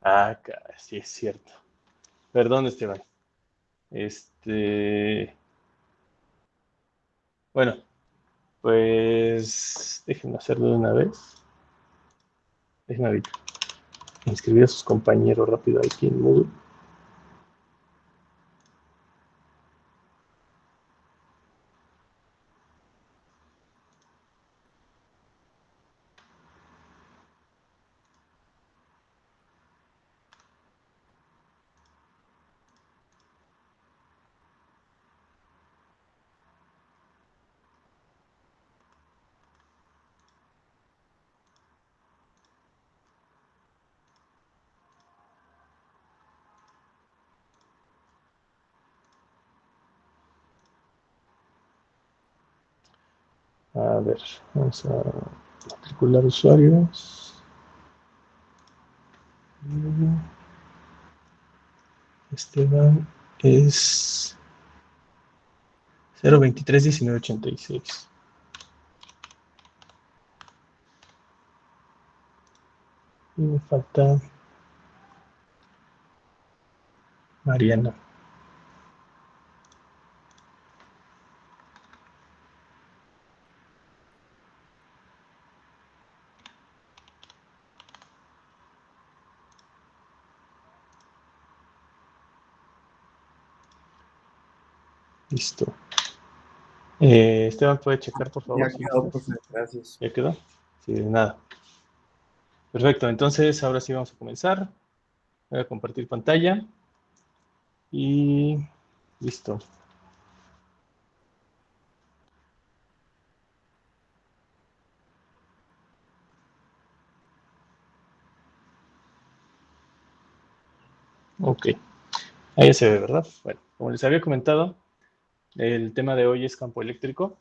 Caray, sí es cierto. Perdón, Esteban. Bueno, pues déjenme hacerlo de una vez. Déjenme ahorita inscribir a sus compañeros rápido aquí en Moodle. A ver, vamos a matricular usuarios. Esteban es 0231986. Y me falta Mariana. Listo. Esteban, ¿puede checar, por favor? Ya quedó, profe, gracias. ¿Ya quedó? Sí, de nada. Perfecto, entonces ahora sí vamos a comenzar. Voy a compartir pantalla. Y listo. Ok, ahí ya se ve, ¿verdad? Bueno, como les había comentado, el tema de hoy es campo eléctrico.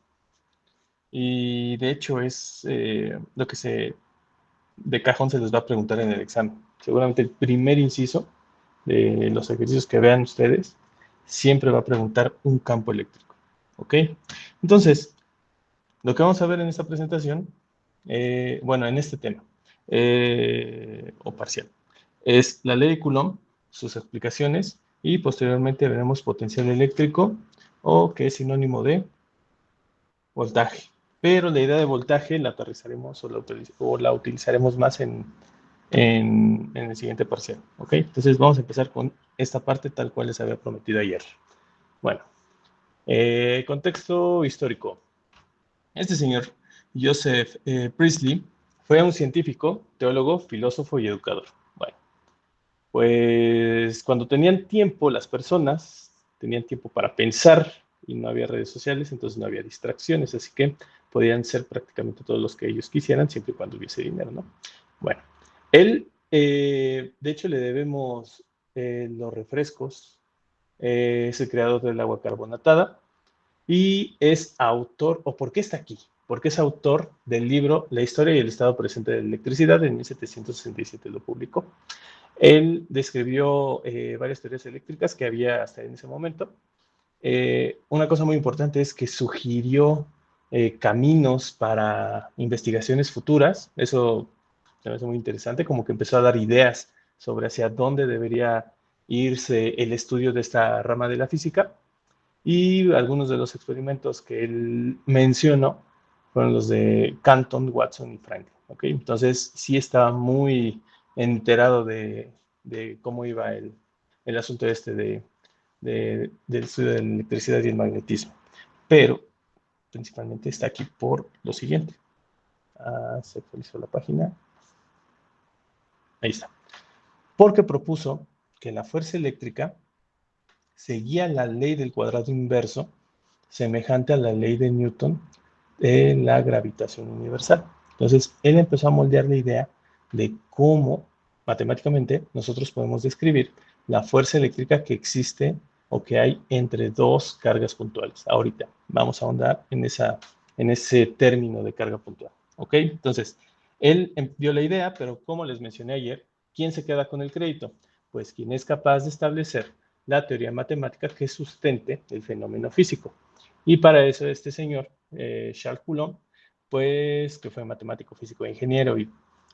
Y de hecho es lo que de cajón se les va a preguntar en el examen. Seguramente el primer inciso de los ejercicios que vean ustedes siempre va a preguntar un campo eléctrico. ¿Ok? Entonces, lo que vamos a ver en esta presentación, bueno, en este tema, o parcial, es la ley de Coulomb, sus explicaciones, y posteriormente veremos potencial eléctrico, o que es sinónimo de voltaje. Pero la idea de voltaje la aterrizaremos o la utilizaremos más en el siguiente parcial. ¿Ok? Entonces vamos a empezar con esta parte tal cual les había prometido ayer. Bueno, contexto histórico. Este señor, Joseph Priestley, fue un científico, teólogo, filósofo y educador. Bueno, pues cuando tenían tiempo, las personas tenían tiempo para pensar y no había redes sociales, entonces no había distracciones, así que podían ser prácticamente todos los que ellos quisieran, siempre y cuando hubiese dinero, ¿no? Bueno, él, de hecho, le debemos los refrescos, es el creador del agua carbonatada, y es autor, o por qué está aquí, porque es autor del libro La historia y el estado presente de la electricidad, en 1767 lo publicó. Él describió varias teorías eléctricas que había hasta en ese momento. Una cosa muy importante es que sugirió caminos para investigaciones futuras. Eso me parece muy interesante, como que empezó a dar ideas sobre hacia dónde debería irse el estudio de esta rama de la física. Y algunos de los experimentos que él mencionó fueron los de Canton, Watson y Franklin. ¿Okay? Entonces, sí estaba muy enterado de cómo iba el asunto este del estudio de la electricidad y el magnetismo. Pero, principalmente está aquí por lo siguiente. Se actualizó la página. Ahí está. Porque propuso que la fuerza eléctrica seguía la ley del cuadrado inverso, semejante a la ley de Newton de la gravitación universal. Entonces, él empezó a moldear la idea de cómo matemáticamente nosotros podemos describir la fuerza eléctrica que existe o que hay entre dos cargas puntuales. Ahorita vamos a ahondar en ese término de carga puntual. ¿Ok? Entonces, él dio la idea, pero como les mencioné ayer, ¿quién se queda con el crédito? Pues quien es capaz de establecer la teoría matemática que sustente el fenómeno físico. Y para eso este señor, Charles Coulomb, pues que fue matemático, físico e ingeniero y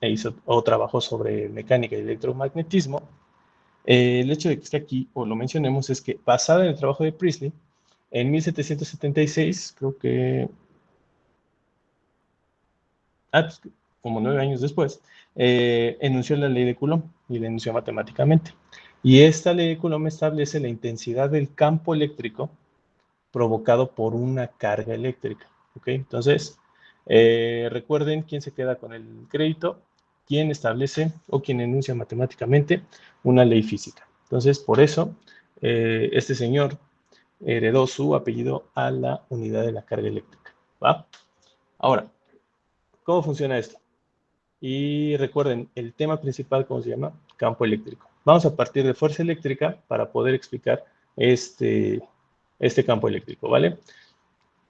hizo o trabajó sobre mecánica y electromagnetismo. El hecho de que esté aquí, o lo mencionemos, es que basada en el trabajo de Priestley, en 1776, creo que, pues, como 9 años después, enunció la ley de Coulomb y la enunció matemáticamente. Y esta ley de Coulomb establece la intensidad del campo eléctrico provocado por una carga eléctrica. ¿Ok? Entonces, recuerden quién se queda con el crédito, quién establece o quién enuncia matemáticamente una ley física. Entonces, por eso, este señor heredó su apellido a la unidad de la carga eléctrica. ¿Va? Ahora, ¿cómo funciona esto? Y recuerden, el tema principal, ¿cómo se llama? Campo eléctrico. Vamos a partir de fuerza eléctrica para poder explicar este campo eléctrico, ¿vale?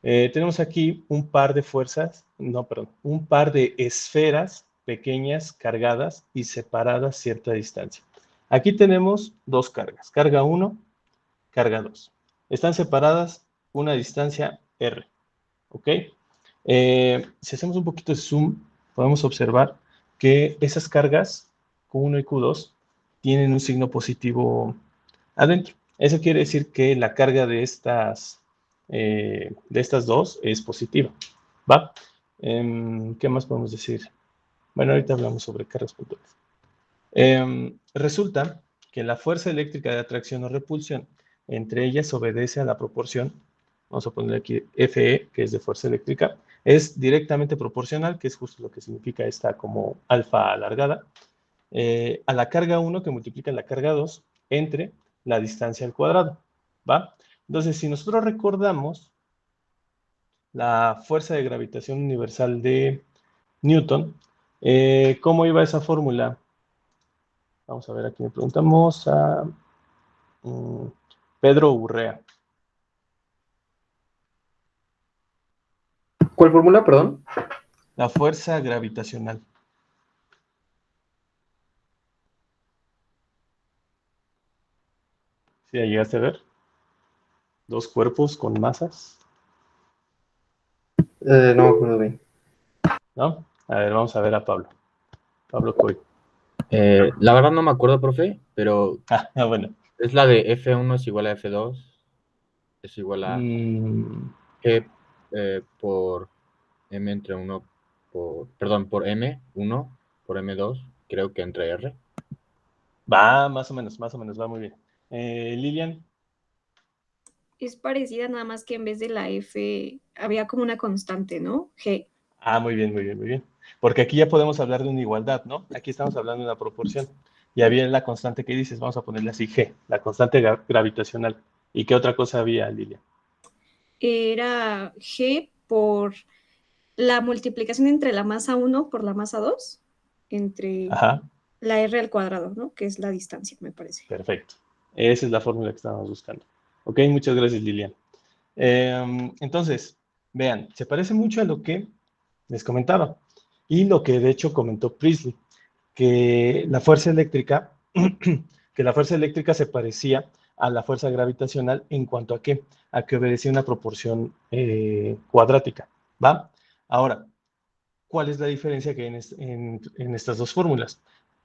Tenemos aquí un par de fuerzas, no, perdón, un par de esferas pequeñas cargadas y separadas cierta distancia. Aquí tenemos dos cargas, carga 1, carga 2. Están separadas una distancia R, ¿ok? Si hacemos un poquito de zoom, podemos observar que esas cargas, Q1 y Q2, tienen un signo positivo adentro. Eso quiere decir que la carga de estas dos es positiva. ¿Va? ¿Qué más podemos decir? Bueno, ahorita hablamos sobre cargas puntuales. Resulta que la fuerza eléctrica de atracción o repulsión entre ellas obedece a la proporción, vamos a poner aquí Fe, que es de fuerza eléctrica, es directamente proporcional, que es justo lo que significa esta como alfa alargada, a la carga 1 que multiplica la carga 2 entre la distancia al cuadrado, ¿va? Entonces, si nosotros recordamos la fuerza de gravitación universal de Newton, ¿cómo iba esa fórmula? Vamos a ver, aquí me preguntamos a Pedro Urrea. ¿Cuál fórmula, perdón? La fuerza gravitacional. ¿Sí la llegaste a ver? Dos cuerpos con masas, No me acuerdo bien. ¿no? A ver, vamos a ver a Pablo. Pablo Coy. La verdad no me acuerdo, profe, pero Bueno. es la de F1 es igual a F2, es igual a G por M entre 1 por M1 por M2, creo que entre R. Va, más o menos, va muy bien. Lilian. Es parecida, nada más que en vez de la F había como una constante, ¿no? G. Muy bien, muy bien, muy bien. Porque aquí ya podemos hablar de una igualdad, ¿no? Aquí estamos hablando de una proporción. Y había la constante que dices, vamos a ponerle así G, la constante gravitacional. ¿Y qué otra cosa había, Lilian? Era G por la multiplicación entre la masa 1 por la masa 2, entre Ajá, la R al cuadrado, ¿no? Que es la distancia, me parece. perfecto. Esa es la fórmula que estábamos buscando. Ok, muchas gracias, Lilian. Entonces, vean, se parece mucho a lo que les comentaba y lo que de hecho comentó Priestley, que la fuerza eléctrica, que la fuerza eléctrica se parecía a la fuerza gravitacional en cuanto a qué, a que obedecía una proporción cuadrática, ¿va? Ahora, ¿cuál es la diferencia que hay en estas dos fórmulas?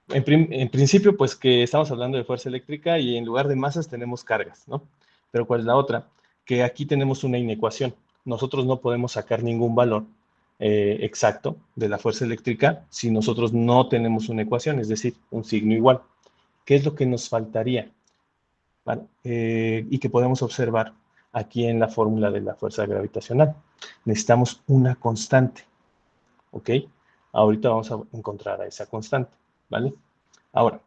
En principio, pues que estamos hablando de fuerza eléctrica y en lugar de masas tenemos cargas, ¿no? Pero ¿cuál es la otra? Que aquí tenemos una inecuación. Nosotros no podemos sacar ningún valor exacto de la fuerza eléctrica si nosotros no tenemos una ecuación, es decir, un signo igual. ¿Qué es lo que nos faltaría? ¿Vale? Y que podemos observar aquí en la fórmula de la fuerza gravitacional. Necesitamos una constante, ¿ok? Ahorita vamos a encontrar a esa constante, ¿vale? Ahora,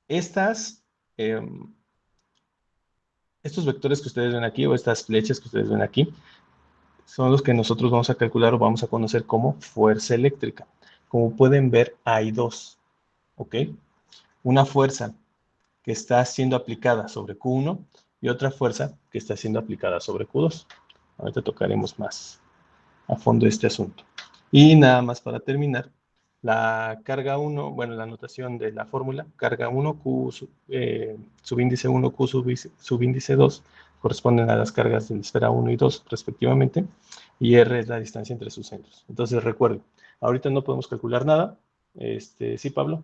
estas, eh, estos vectores que ustedes ven aquí o estas flechas que ustedes ven aquí son los que nosotros vamos a calcular o vamos a conocer como fuerza eléctrica. Como pueden ver, hay dos, ¿ok? Una fuerza que está siendo aplicada sobre Q1 y otra fuerza que está siendo aplicada sobre Q2. Ahorita tocaremos más a fondo este asunto. Y nada más para terminar, la carga 1, bueno, la notación de la fórmula, carga 1, Q subíndice 1, Q subíndice 2, corresponden a las cargas de la esfera 1 y 2 respectivamente, y R es la distancia entre sus centros. Entonces recuerden, ahorita no podemos calcular nada. ¿Sí, Pablo?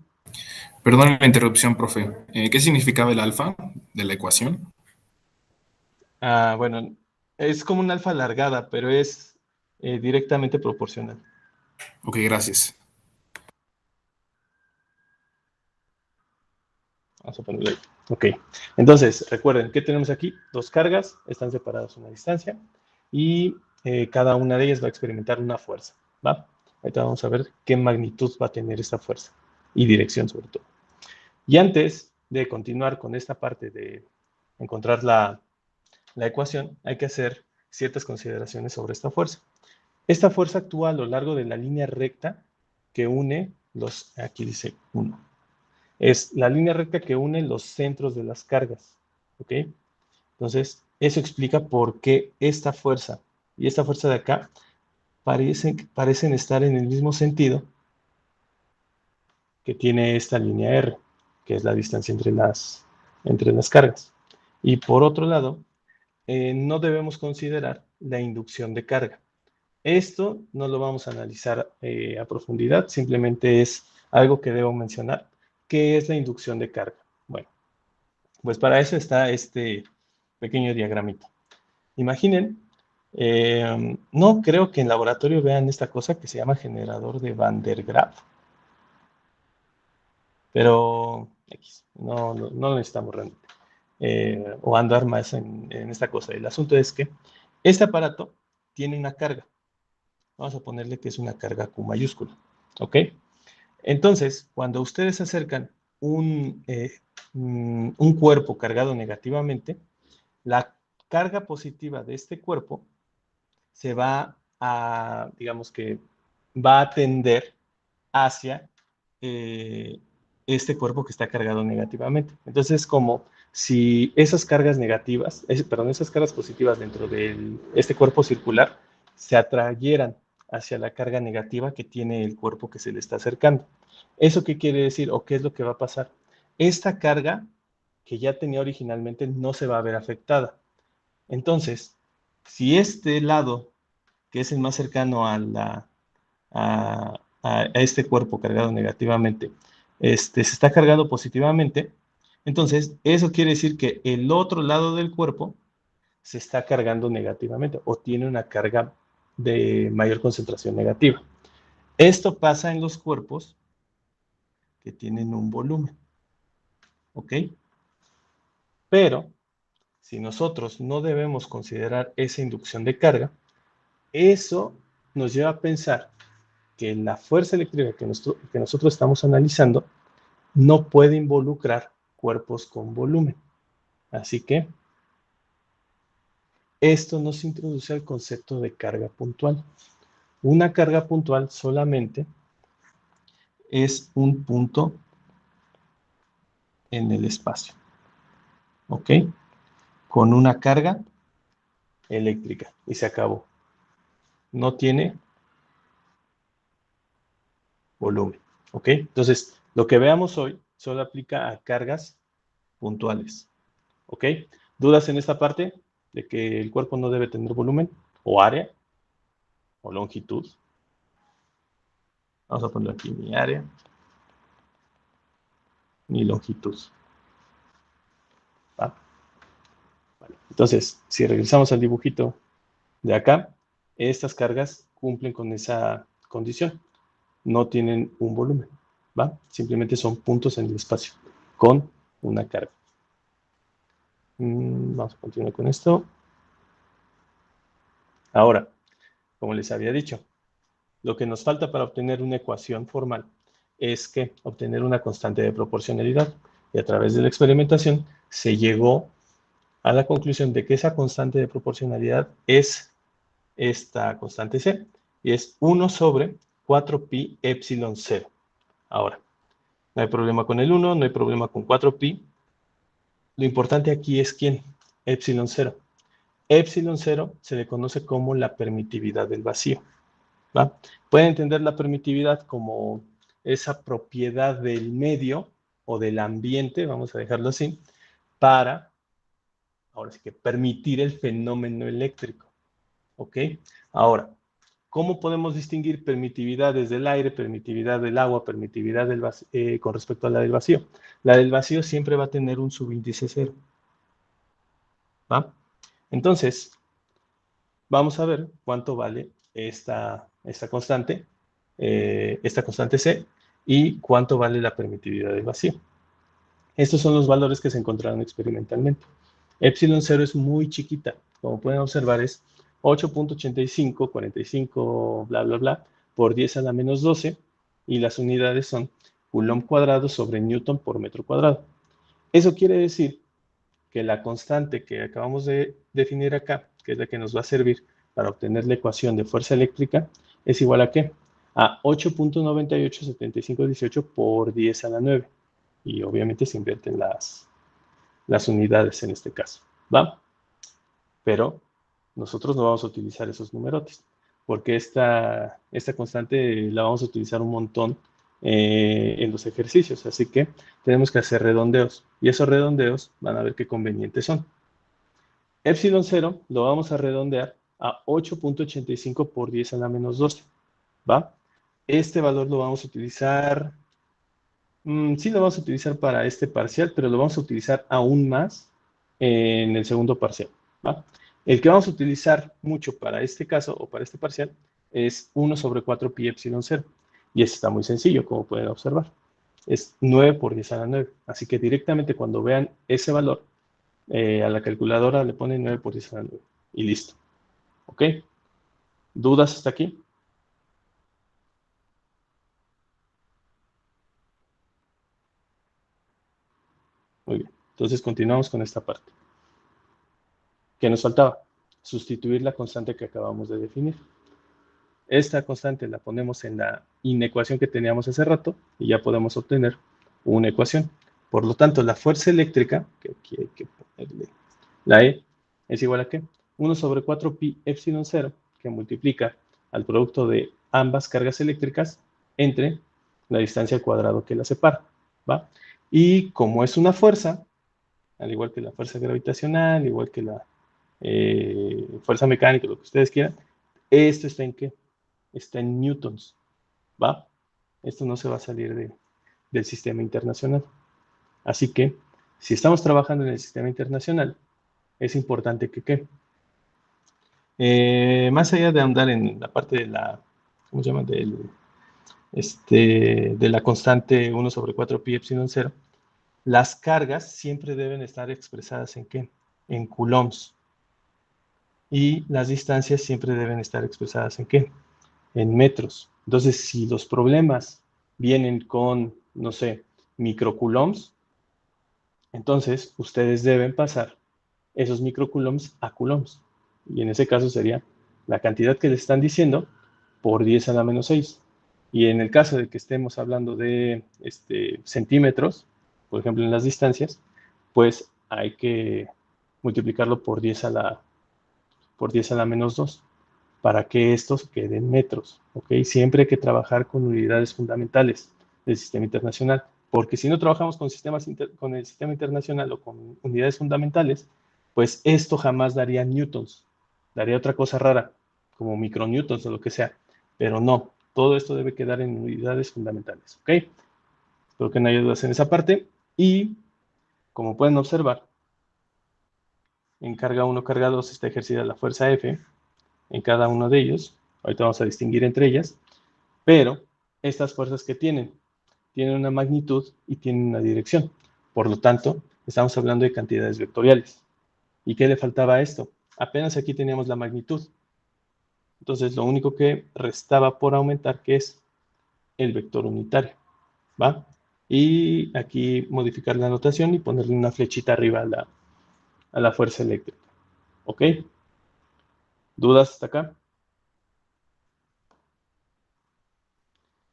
Perdón la interrupción, profe. ¿Qué significaba el alfa de la ecuación? Bueno, es como una alfa alargada, pero es directamente proporcional. Ok, gracias. Vamos a ponerlo ahí. Ok, entonces recuerden, ¿qué tenemos aquí? Dos cargas, están separadas una distancia y cada una de ellas va a experimentar una fuerza, ¿va? Ahorita vamos a ver qué magnitud va a tener esta fuerza y dirección sobre todo. Y antes de continuar con esta parte de encontrar la ecuación, hay que hacer ciertas consideraciones sobre esta fuerza. Esta fuerza actúa a lo largo de la línea recta que une los, aquí dice 1. Es la línea recta que une los centros de las cargas, ¿ok? Entonces, eso explica por qué esta fuerza y esta fuerza de acá parecen estar en el mismo sentido que tiene esta línea R, que es la distancia entre las cargas. Y por otro lado, no debemos considerar la inducción de carga. Esto no lo vamos a analizar a profundidad, simplemente es algo que debo mencionar, que es la inducción de carga. Bueno, pues para eso está este pequeño diagramita. Imaginen, no creo que en laboratorio vean esta cosa que se llama generador de Van der Graaf, pero no lo necesitamos realmente. O andar más en esta cosa. El asunto es que este aparato tiene una carga. Vamos a ponerle que es una carga Q mayúscula. ¿Ok? Entonces, cuando ustedes acercan un cuerpo cargado negativamente, la carga positiva de este cuerpo se va a, digamos que, va a tender hacia este cuerpo que está cargado negativamente. Entonces, es como si esas cargas negativas, esas cargas positivas dentro de este cuerpo circular se atrayeran hacia la carga negativa que tiene el cuerpo que se le está acercando. ¿Eso qué quiere decir o qué es lo que va a pasar? Esta carga que ya tenía originalmente no se va a ver afectada. Entonces, si este lado, que es el más cercano a este cuerpo cargado negativamente, se está cargando positivamente, entonces eso quiere decir que el otro lado del cuerpo se está cargando negativamente o tiene una carga de mayor concentración negativa. Esto pasa en los cuerpos que tienen un volumen, ¿ok? Pero si nosotros no debemos considerar esa inducción de carga, eso nos lleva a pensar que la fuerza eléctrica que nosotros estamos analizando no puede involucrar cuerpos con volumen. Así que esto nos introduce al concepto de carga puntual. Una carga puntual solamente es un punto en el espacio, ¿ok? Con una carga eléctrica y se acabó. No tiene volumen, ¿ok? Entonces, lo que veamos hoy solo aplica a cargas puntuales, ¿ok? ¿Dudas en esta parte de que el cuerpo no debe tener volumen o área o longitud? Vamos a poner aquí mi área, mi longitud. ¿Va? Vale. Entonces, si regresamos al dibujito de acá, estas cargas cumplen con esa condición. No tienen un volumen, ¿va? Simplemente son puntos en el espacio con una carga. Vamos a continuar con esto. Ahora, como les había dicho, lo que nos falta para obtener una ecuación formal es que obtener una constante de proporcionalidad. Y a través de la experimentación se llegó a la conclusión de que esa constante de proporcionalidad es esta constante C, y es 1 sobre 4pi epsilon 0. Ahora, no hay problema con el 1, no hay problema con 4pi. Lo importante aquí es ¿quién? Epsilon 0. Epsilon 0 se le conoce como la permitividad del vacío, ¿va? Pueden entender la permitividad como esa propiedad del medio o del ambiente, vamos a dejarlo así, para ahora sí que permitir el fenómeno eléctrico. ¿Ok? Ahora, ¿cómo podemos distinguir permitividades del aire, permitividad del agua, permitividad del vacío, con respecto a la del vacío? La del vacío siempre va a tener un subíndice 0. ¿Va? Entonces, vamos a ver cuánto vale esta constante C, y cuánto vale la permitividad del vacío. Estos son los valores que se encontraron experimentalmente. Epsilon 0 es muy chiquita, como pueden observar es 8.85, 45, bla, bla, bla, por 10 a la menos 12, y las unidades son Coulomb cuadrado sobre Newton por metro cuadrado. Eso quiere decir que la constante que acabamos de definir acá, que es la que nos va a servir para obtener la ecuación de fuerza eléctrica, es igual a ¿qué? A 8.987518 por 10 a la 9. Y obviamente se invierten las unidades en este caso, ¿va? Pero nosotros no vamos a utilizar esos numerotes, porque esta constante la vamos a utilizar un montón en los ejercicios, así que tenemos que hacer redondeos, y esos redondeos van a ver qué convenientes son. Epsilon 0 lo vamos a redondear a 8.85 por 10 a la menos 12, ¿va? Este valor lo vamos a utilizar, sí lo vamos a utilizar para este parcial, pero lo vamos a utilizar aún más en el segundo parcial, ¿va? El que vamos a utilizar mucho para este caso o para este parcial es 1 sobre 4 pi epsilon 0. Y eso está muy sencillo, como pueden observar. Es 9 por 10 a la 9. Así que directamente cuando vean ese valor, a la calculadora le ponen 9 por 10 a la 9. Y listo. ¿Ok? ¿Dudas hasta aquí? Muy bien. Entonces continuamos con esta parte. ¿Qué nos faltaba? Sustituir la constante que acabamos de definir. Esta constante la ponemos en la inecuación que teníamos hace rato y ya podemos obtener una ecuación. Por lo tanto, la fuerza eléctrica, que aquí hay que ponerle la E, es igual a ¿qué? 1 sobre 4 pi epsilon 0, que multiplica al producto de ambas cargas eléctricas entre la distancia al cuadrado que la separa, ¿va? Y como es una fuerza, al igual que la fuerza gravitacional, igual que la fuerza mecánica, lo que ustedes quieran, esto está en ¿qué? Está en newtons, ¿va? Esto no se va a salir del sistema internacional. Así que, si estamos trabajando en el sistema internacional, es importante que, ¿qué? Más allá de andar en la parte de la, ¿cómo se llama? De la constante 1 sobre 4 pi epsilon 0, las cargas siempre deben estar expresadas en ¿qué? En coulombs. Y las distancias siempre deben estar expresadas en ¿qué? En metros. Entonces, si los problemas vienen con, no sé, microcoulombs, entonces ustedes deben pasar esos microcoulombs a coulombs. Y en ese caso sería la cantidad que les están diciendo por 10 a la menos 6. Y en el caso de que estemos hablando de centímetros, por ejemplo en las distancias, pues hay que multiplicarlo por 10 a la menos 2 para que estos queden metros, ¿ok? Siempre hay que trabajar con unidades fundamentales del sistema internacional, porque si no trabajamos con el sistema internacional o con unidades fundamentales, pues esto jamás daría newtons, daría otra cosa rara, como micronewtons o lo que sea, pero no, todo esto debe quedar en unidades fundamentales, ¿ok? Espero que no haya dudas en esa parte, y como pueden observar, en carga 1, carga 2 está ejercida la fuerza F en cada uno de ellos. Ahorita vamos a distinguir entre ellas, pero estas fuerzas que tienen una magnitud y tienen una dirección. Por lo tanto, estamos hablando de cantidades vectoriales. ¿Y qué le faltaba a esto? Apenas aquí teníamos la magnitud. Entonces, lo único que restaba por aumentar, que es el vector unitario, ¿va? Y aquí modificar la notación y ponerle una flechita arriba a la fuerza eléctrica. ¿Ok? ¿Dudas hasta acá?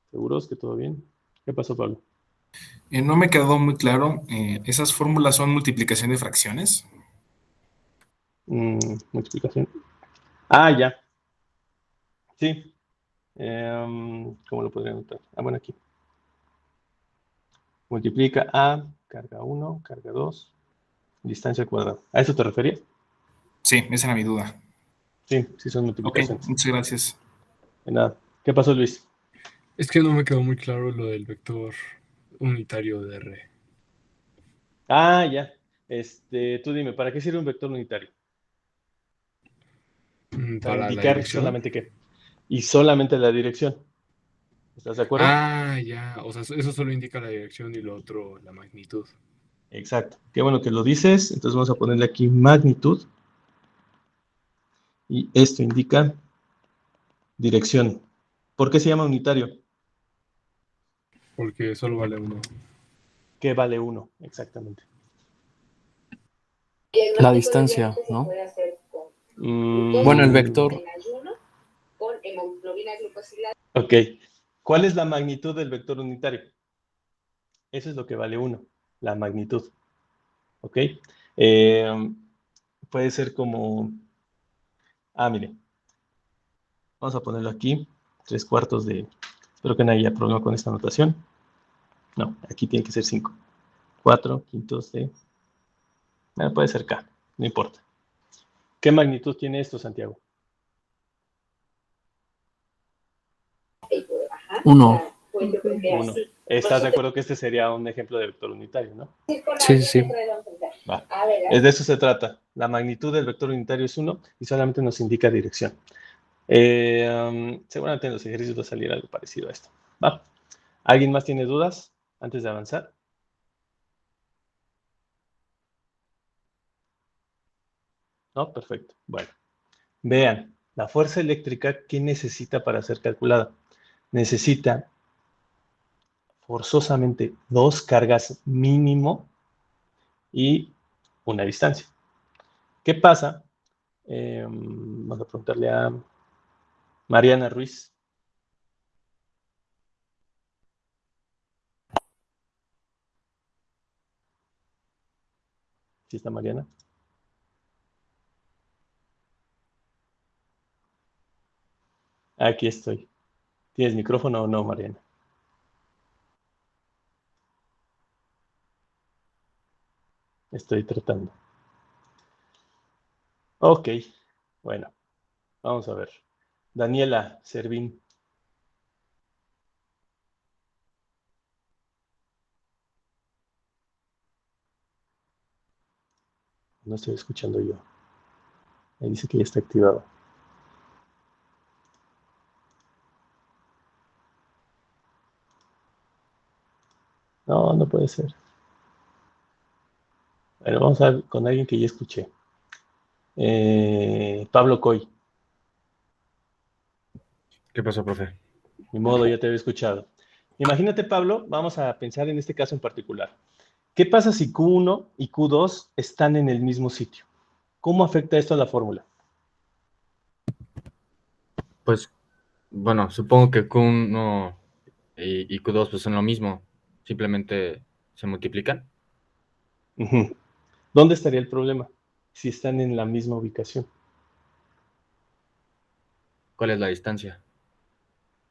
¿Seguros que todo bien? ¿Qué pasó, Pablo? No me quedó muy claro. ¿Esas fórmulas son multiplicación de fracciones? Multiplicación. Ah, ya. Sí. ¿Cómo lo podría anotar? Ah, bueno, aquí. Multiplica a carga 1, carga 2, Distancia al cuadrado. ¿A eso te referías? Sí, esa era mi duda. Sí, sí son Ok, multiplicaciones. muchas gracias. De nada. ¿Qué pasó, Luis? Es que no me quedó muy claro lo del vector unitario de R. Ah, ya. Tú dime, ¿para qué sirve un vector unitario? Para Para la indicar dirección. solamente qué. Y solamente la dirección. ¿Estás de acuerdo? Ah, ya. O sea, eso solo indica la dirección y lo otro la magnitud. Exacto. Qué bueno que lo dices. Entonces vamos a ponerle aquí magnitud. Y esto indica dirección. ¿Por qué se llama unitario? Porque solo vale uno. ¿Qué vale 1? Exactamente. La distancia, ¿no? Bueno, el vector. Ok. ¿Cuál es la magnitud del vector unitario? Eso es lo que vale 1, la magnitud. ¿Ok? Puede ser como... mire. Vamos a ponerlo aquí. 3/4 de... Espero que no haya problema con esta notación. No, aquí tiene que ser 5. 4/5 de... puede ser K, no importa. ¿Qué magnitud tiene esto, Santiago? 1. 1. ¿Estás de acuerdo que este sería un ejemplo de vector unitario, no? Sí, sí, sí. Va. De eso se trata. La magnitud del vector unitario es 1 y solamente nos indica dirección. Seguramente en los ejercicios va a salir algo parecido a esto. ¿Va? ¿Alguien más tiene dudas antes de avanzar? ¿No? Perfecto. Bueno. Vean, la fuerza eléctrica, ¿qué necesita para ser calculada? Necesita forzosamente 2 cargas mínimo y una distancia. ¿Qué pasa? Vamos a preguntarle a Mariana Ruiz. ¿Sí está Mariana? Aquí estoy. ¿Tienes micrófono o no, Mariana? Estoy tratando. Ok, bueno, vamos a ver. Daniela Servín. No estoy escuchando yo. Me dice que ya está activado. No, no puede ser. Bueno, vamos a ver con alguien que ya escuché. Pablo Coy. ¿Qué pasó, profe? Ni modo, ya te había escuchado. Imagínate, Pablo, vamos a pensar en este caso en particular. ¿Qué pasa si Q1 y Q2 están en el mismo sitio? ¿Cómo afecta esto a la fórmula? Pues, bueno, supongo que Q1 y Q2 pues son lo mismo. Simplemente se multiplican. Ujú. ¿Dónde estaría el problema? Si están en la misma ubicación. ¿Cuál es la distancia?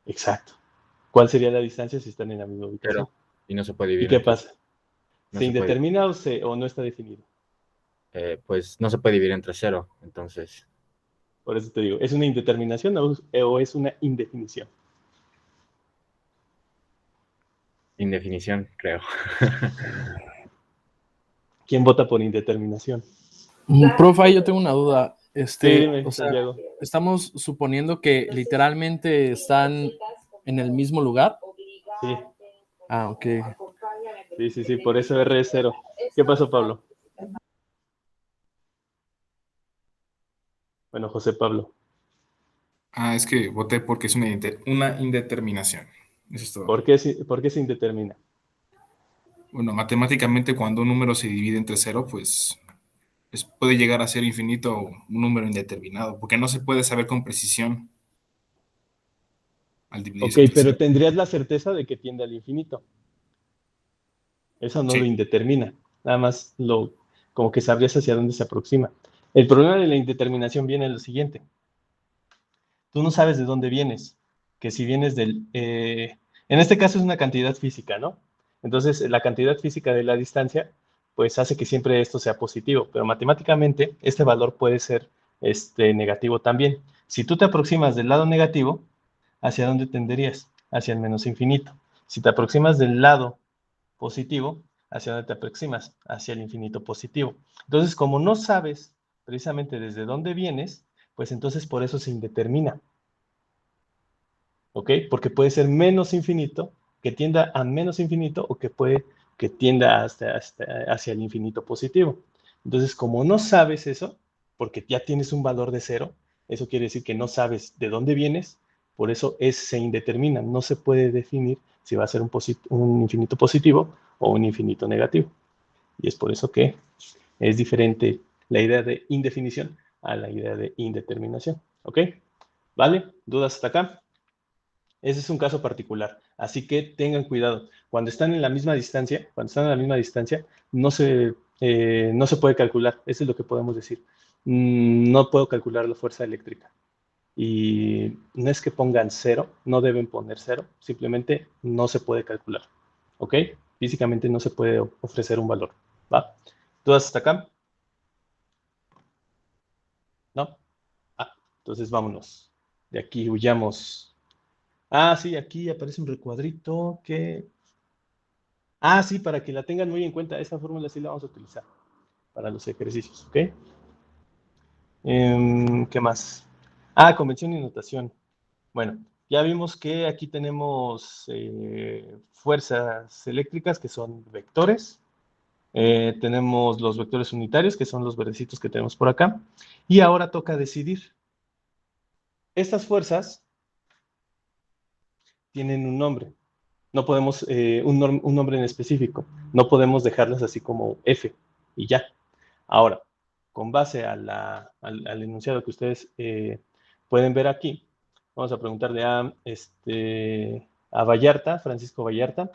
Exacto. ¿Cuál sería la distancia si están en la misma ubicación? 0. Y no se puede ¿Y dividir qué entre pasa? no ¿Se se puede, indetermina o no está definido? pues no se puede dividir entre 0. Entonces, Por eso te digo, ¿es una indeterminación o es una indefinición? indefinición, creo. ¿Quién vota por indeterminación? Profe, ahí yo tengo una duda. Sí, dime, O sea, Santiago. estamos suponiendo que literalmente están en el mismo lugar. Sí, Ok. sí, por eso R es 0. ¿Qué pasó, Pablo? Bueno, José Pablo. Es que voté porque es una indeterminación. Eso es todo. ¿Por qué se indetermina? Bueno, matemáticamente cuando un número se divide entre 0, pues puede llegar a ser infinito o un número indeterminado, porque no se puede saber con precisión al Ok, dividirse entre pero 0. tendrías la certeza de que tiende al infinito. Eso no lo Sí, indetermina. Nada más como que sabrías hacia dónde se aproxima. El problema de la indeterminación viene en lo siguiente. Tú no sabes de dónde vienes. Que si vienes en este caso es una cantidad física, ¿no? Entonces, la cantidad física de la distancia pues hace que siempre esto sea positivo, pero matemáticamente este valor puede ser negativo también. Si tú te aproximas del lado negativo, ¿hacia dónde tenderías? Hacia el menos infinito. Si te aproximas del lado positivo, ¿hacia dónde te aproximas? Hacia el infinito positivo. Entonces, como no sabes precisamente desde dónde vienes, pues entonces por eso se indetermina. ¿Ok? Porque puede ser menos infinito, que tienda a menos infinito, o que tienda hacia el infinito positivo. Entonces, como no sabes eso, porque ya tienes un valor de 0, eso quiere decir que no sabes de dónde vienes, por eso se indetermina, no se puede definir si va a ser un infinito positivo o un infinito negativo. Y es por eso que es diferente la idea de indefinición a la idea de indeterminación. ¿Ok? ¿Vale? ¿Dudas hasta acá? Ese es un caso particular, así que tengan cuidado. Cuando están en la misma distancia, no se puede calcular. Eso es lo que podemos decir. No puedo calcular la fuerza eléctrica. Y no es que pongan 0, no deben poner 0, simplemente no se puede calcular. ¿Ok? Físicamente no se puede ofrecer un valor. ¿Va? ¿Dudas hasta acá? ¿No? Entonces vámonos. De aquí huyamos. Sí, aquí aparece un recuadrito que... sí, para que la tengan muy en cuenta, esta fórmula sí la vamos a utilizar para los ejercicios, ¿ok? ¿Qué más? Convención y notación. Bueno, ya vimos que aquí tenemos fuerzas eléctricas que son vectores. Tenemos los vectores unitarios, que son los verdecitos que tenemos por acá. Y ahora toca decidir. Estas fuerzas tienen un nombre. No podemos, un nombre en específico. No podemos dejarlas así como F y ya. Ahora, con base al enunciado que ustedes pueden ver aquí, vamos a preguntarle a Vallarta, Francisco Vallarta.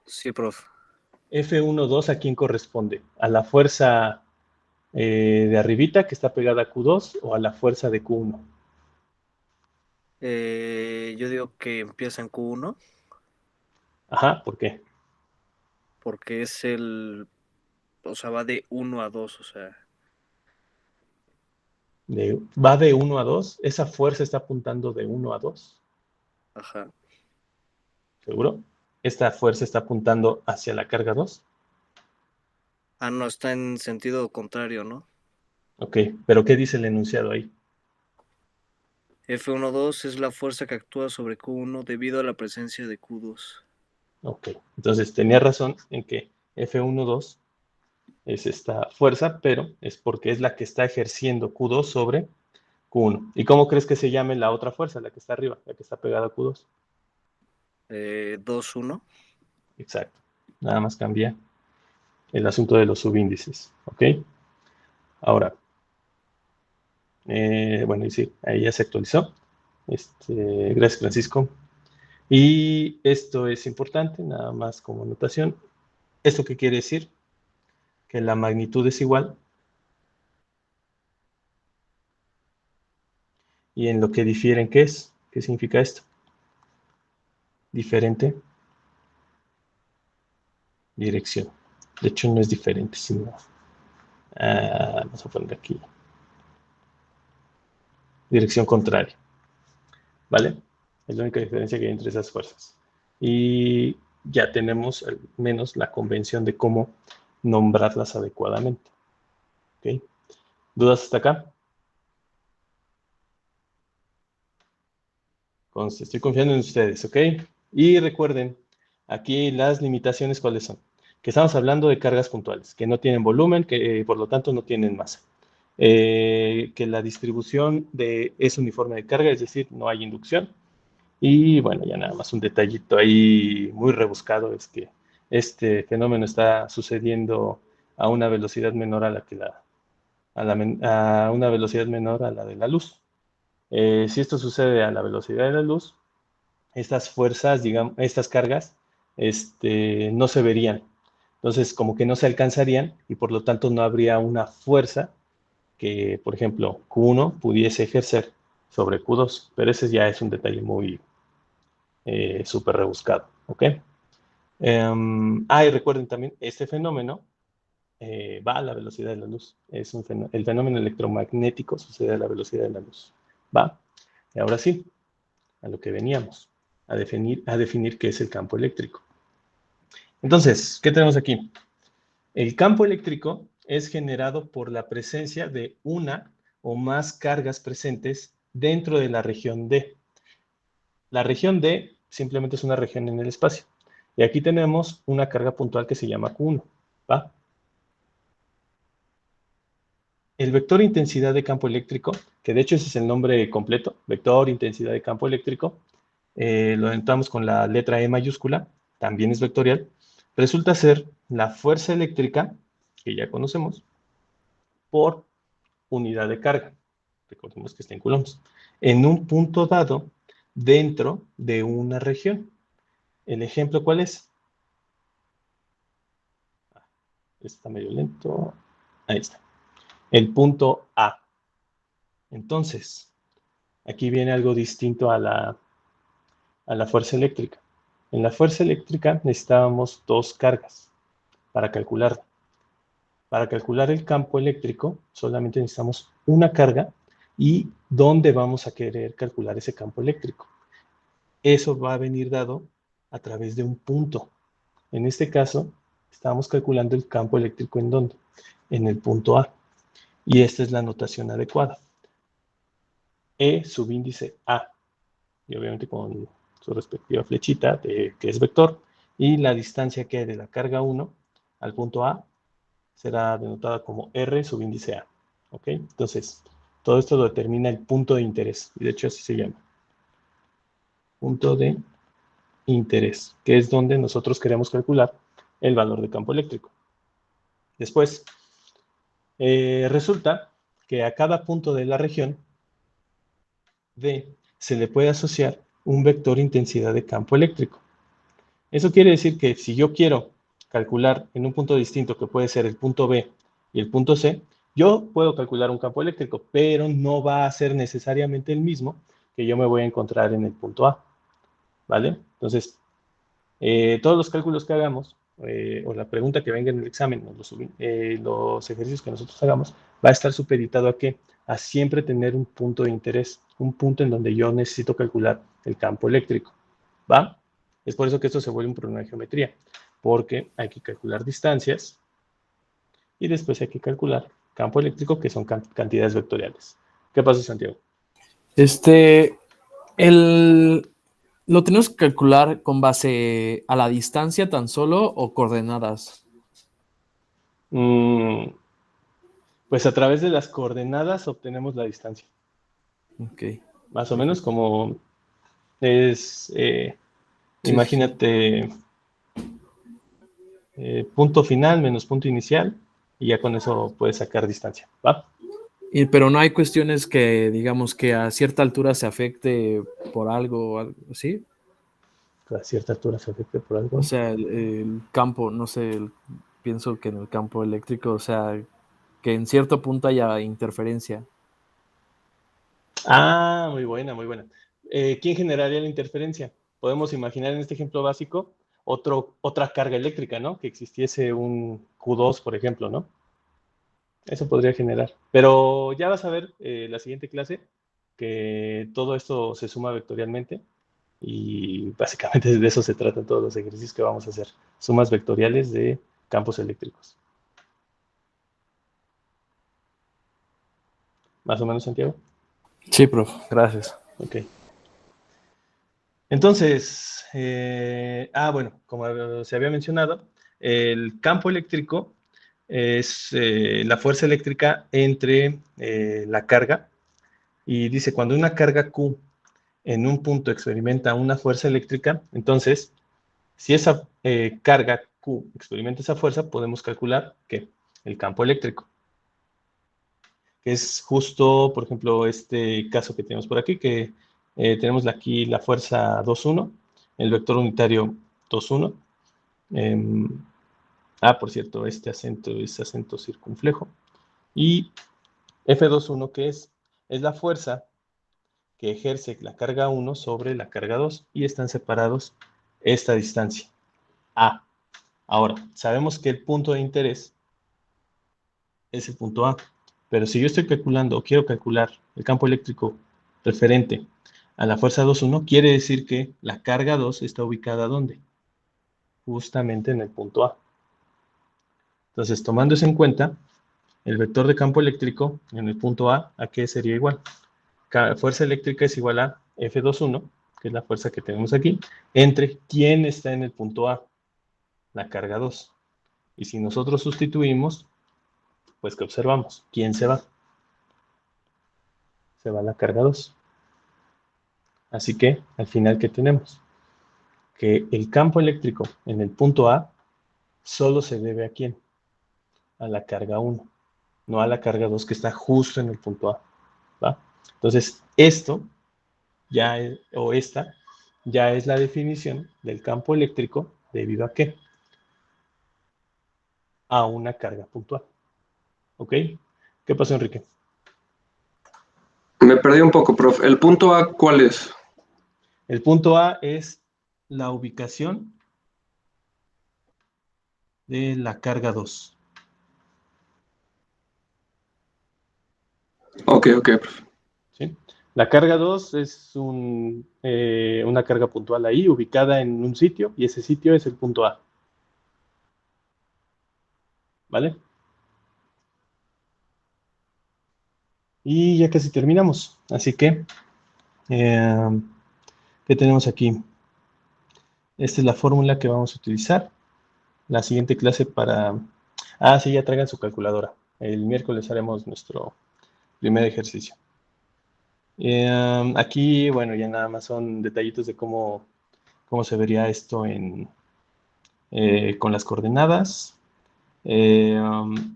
Sí, prof. F12, ¿a quién corresponde? ¿A la fuerza de arribita que está pegada a Q2 o a la fuerza de Q1? Yo digo que empieza en Q1 Ajá, ¿por qué? porque es o sea, va de 1 a 2, o sea, Va de 1 a 2, esa fuerza está apuntando de 1 a 2. ajá. ¿Seguro? ¿Esta fuerza está apuntando hacia la carga 2? No, está en sentido contrario, ¿no? Ok, pero ¿qué dice el enunciado ahí? F12 es la fuerza que actúa sobre Q1 debido a la presencia de Q2. Ok, entonces tenía razón en que F12 es esta fuerza, pero es porque es la que está ejerciendo Q2 sobre Q1. ¿Y cómo crees que se llame la otra fuerza, la que está arriba, la que está pegada a Q2? 2-1. Exacto. Nada más cambia el asunto de los subíndices. ¿Ok? Ahora, bueno, y sí, ahí ya se actualizó. Gracias, Francisco. Y esto es importante, nada más como anotación. ¿Esto qué quiere decir? Que la magnitud es igual. Y en lo que difieren, ¿qué es? ¿Qué significa esto? Diferente. Dirección. De hecho, no es diferente, sino... vamos a poner aquí. Dirección contraria. ¿Vale? Es la única diferencia que hay entre esas fuerzas. Y ya tenemos al menos la convención de cómo nombrarlas adecuadamente. ¿Ok? ¿Dudas hasta acá? Entonces, estoy confiando en ustedes, ¿ok? Y recuerden, aquí las limitaciones, ¿cuáles son? Que estamos hablando de cargas puntuales, que no tienen volumen, que por lo tanto no tienen masa. Que la distribución es uniforme de carga, es decir, no hay inducción. Y bueno, ya nada más un detallito ahí muy rebuscado es que este fenómeno está sucediendo a una velocidad menor a una velocidad menor a la de la luz. Si esto sucede a la velocidad de la luz, estas fuerzas, digamos, estas cargas, no se verían. Entonces, como que no se alcanzarían y por lo tanto no habría una fuerza que, por ejemplo, Q1 pudiese ejercer sobre Q2, pero ese ya es un detalle muy súper rebuscado, ¿ok? Y recuerden también, este fenómeno va a la velocidad de la luz. El fenómeno electromagnético sucede a la velocidad de la luz. ¿Va? Y ahora sí, a lo que veníamos, a definir qué es el campo eléctrico. Entonces, ¿qué tenemos aquí? El campo eléctrico es generado por la presencia de una o más cargas presentes dentro de la región D. La región D simplemente es una región en el espacio. Y aquí tenemos una carga puntual que se llama Q1. ¿Va? El vector intensidad de campo eléctrico, que de hecho ese es el nombre completo, vector intensidad de campo eléctrico, lo entramos con la letra E mayúscula, también es vectorial, resulta ser la fuerza eléctrica, que ya conocemos, por unidad de carga, recordemos que está en coulombs, en un punto dado dentro de una región. ¿El ejemplo cuál es? Está medio lento. Ahí está. El punto A. Entonces, aquí viene algo distinto a la fuerza eléctrica. En la fuerza eléctrica necesitábamos dos cargas para calcularla. Para calcular el campo eléctrico solamente necesitamos una carga y dónde vamos a querer calcular ese campo eléctrico. Eso va a venir dado a través de un punto. En este caso, estamos calculando el campo eléctrico ¿en dónde? En el punto A. Y esta es la notación adecuada. E subíndice A. Y obviamente con su respectiva flechita, que es vector. Y la distancia que hay de la carga 1 al punto A será denotada como R subíndice A. ¿Ok? Entonces, todo esto lo determina el punto de interés. Y de hecho así se llama. Punto de interés, que es donde nosotros queremos calcular el valor de campo eléctrico. Después, resulta que a cada punto de la región D se le puede asociar un vector intensidad de campo eléctrico. Eso quiere decir que si yo quiero calcular en un punto distinto, que puede ser el punto B y el punto C, yo puedo calcular un campo eléctrico, pero no va a ser necesariamente el mismo que yo me voy a encontrar en el punto A. ¿Vale? Entonces, todos los cálculos que hagamos, o la pregunta que venga en el examen, o los ejercicios que nosotros hagamos, va a estar supeditado a qué? A siempre tener un punto de interés, un punto en donde yo necesito calcular el campo eléctrico. ¿Va? Es por eso que esto se vuelve un problema de geometría, porque hay que calcular distancias y después hay que calcular campo eléctrico, que son cantidades vectoriales. ¿Qué pasa, Santiago? ¿Lo tenemos que calcular con base a la distancia tan solo o coordenadas? Pues a través de las coordenadas obtenemos la distancia. Ok. Más o menos como es, imagínate, punto final menos punto inicial, y ya con eso puedes sacar distancia, ¿va? Pero no hay cuestiones que, digamos, que a cierta altura se afecte por algo, ¿sí? A cierta altura se afecte por algo. O sea, el campo, no sé, pienso que en el campo eléctrico, o sea, que en cierto punto haya interferencia. Ah, muy buena, muy buena. ¿Quién generaría la interferencia? Podemos imaginar en este ejemplo básico otra carga eléctrica, ¿no? Que existiese un Q2, por ejemplo, ¿no? Eso podría generar. Pero ya vas a ver la siguiente clase que todo esto se suma vectorialmente y básicamente de eso se tratan todos los ejercicios que vamos a hacer. Sumas vectoriales de campos eléctricos. ¿Más o menos, Santiago? Sí, prof, gracias. Ok. Entonces, bueno, como se había mencionado, el campo eléctrico es la fuerza eléctrica entre la carga, y dice, cuando una carga Q en un punto experimenta una fuerza eléctrica, entonces, si esa carga Q experimenta esa fuerza, podemos calcular ¿qué? El campo eléctrico. Que es justo, por ejemplo, este caso que tenemos por aquí, que tenemos aquí la fuerza 2,1, el vector unitario 2,1. Por cierto, este acento es acento circunflejo. Y F2,1, ¿qué es? Es la fuerza que ejerce la carga 1 sobre la carga 2 y están separados esta distancia. A. Ahora, sabemos que el punto de interés es el punto A, pero si yo estoy calculando o quiero calcular el campo eléctrico referente a la fuerza 2,1, quiere decir que la carga 2 está ubicada ¿dónde? Justamente en el punto A. Entonces, tomando eso en cuenta, el vector de campo eléctrico en el punto ¿a qué sería igual? Fuerza eléctrica es igual a F2,1, que es la fuerza que tenemos aquí, entre quién está en el punto A, la carga 2. Y si nosotros sustituimos, pues ¿qué observamos? ¿Quién se va? Se va la carga 2. Así que, al final, ¿qué tenemos? Que el campo eléctrico en el punto A solo se debe ¿a quién? A la carga 1, no a la carga 2 que está justo en el punto A. ¿Va? Entonces, esto ya es, o esta ya es la definición del campo eléctrico debido a ¿qué? A una carga puntual. ¿Ok? ¿Qué pasó, Enrique? Me perdí un poco, profe. ¿El punto A cuál es? El punto A es la ubicación de la carga 2. Ok, profe. ¿Sí? La carga 2 es una carga puntual ahí, ubicada en un sitio, y ese sitio es el punto A. ¿Vale? Y ya casi terminamos. Así que, ¿qué tenemos aquí? Esta es la fórmula que vamos a utilizar. La siguiente clase para... Ah, sí, ya traigan su calculadora. El miércoles haremos nuestro primer ejercicio. Aquí, bueno, ya nada más son detallitos de cómo se vería esto con las coordenadas. Bueno,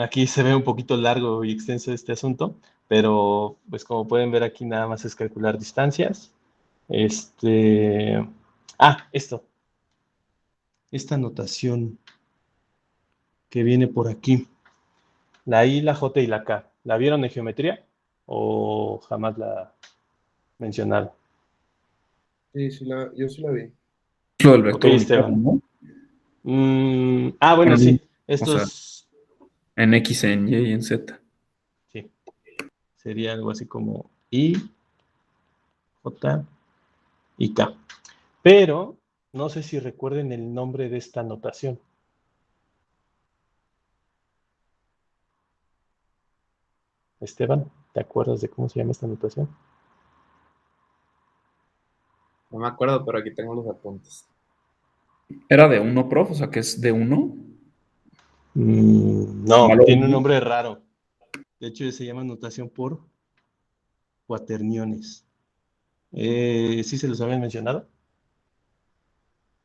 aquí se ve un poquito largo y extenso este asunto, pero pues como pueden ver aquí nada más es calcular distancias. Esta notación que viene por aquí. La I, la J y la K. ¿La vieron en geometría o jamás la mencionaron? Sí, yo sí la vi. Lo del vector Ok, unitario, Esteban. ¿no? Bueno, sí. O sea, Estos, en X, en Y y en Z. sí. Sería algo así como I, J y K. Pero no sé si recuerden el nombre de esta notación. Esteban, ¿te acuerdas de cómo se llama esta notación? No me acuerdo, pero aquí tengo los apuntes. ¿Era de uno, prof? O sea, que es de uno. No, ¿Malo tiene un uno? nombre raro. De hecho, se llama notación por cuaterniones. ¿Sí se los habían mencionado?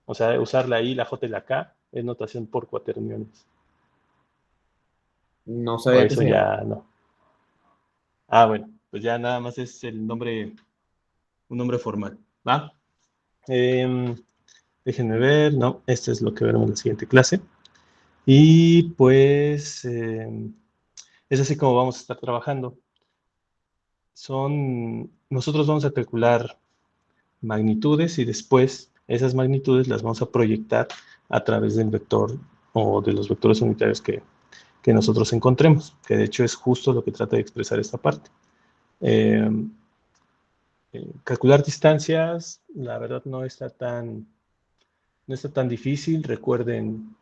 O sea, usar la I, la J y la K es notación por cuaterniones. No O sabía que eso se llamaba. ya no. Ah, bueno, pues ya nada más es el nombre, un nombre formal. ¿Va? Déjenme ver. No, esto es lo que veremos en la siguiente clase. Y pues es así como vamos a estar trabajando. Nosotros vamos a calcular magnitudes y después esas magnitudes las vamos a proyectar a través del vector o de los vectores unitarios que nosotros encontremos, que de hecho es justo lo que trata de expresar esta parte. Calcular distancias, la verdad no está tan difícil. Recuerden,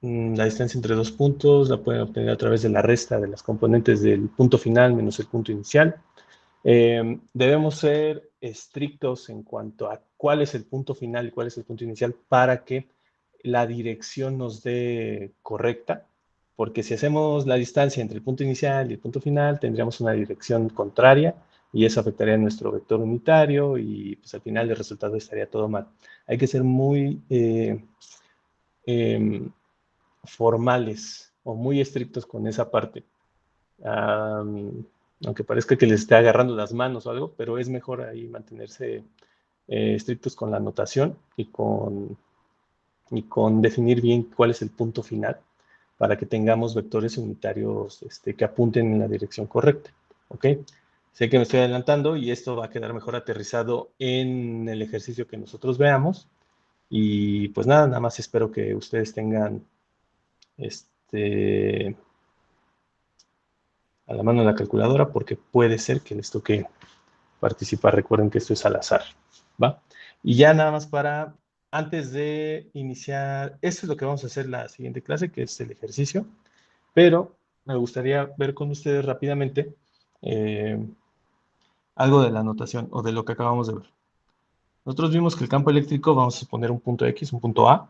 la distancia entre dos puntos la pueden obtener a través de la resta de las componentes del punto final menos el punto inicial. Debemos ser estrictos en cuanto a cuál es el punto final y cuál es el punto inicial para que la dirección nos dé correcta, porque si hacemos la distancia entre el punto inicial y el punto final, tendríamos una dirección contraria y eso afectaría a nuestro vector unitario y pues al final el resultado estaría todo mal. Hay que ser muy formales o muy estrictos con esa parte. Aunque parezca que les esté agarrando las manos o algo, pero es mejor ahí mantenerse estrictos con la notación y con definir bien cuál es el punto final para que tengamos vectores unitarios que apunten en la dirección correcta. ¿Ok? Sé que me estoy adelantando y esto va a quedar mejor aterrizado en el ejercicio que nosotros veamos. Y pues nada más espero que ustedes tengan a la mano la calculadora, porque puede ser que les toque participar. Recuerden que esto es al azar, ¿va? Y ya nada más para, antes de iniciar, esto es lo que vamos a hacer la siguiente clase, que es el ejercicio, pero me gustaría ver con ustedes rápidamente algo de la notación o de lo que acabamos de ver. Nosotros vimos que el campo eléctrico, vamos a poner un punto X, un punto A,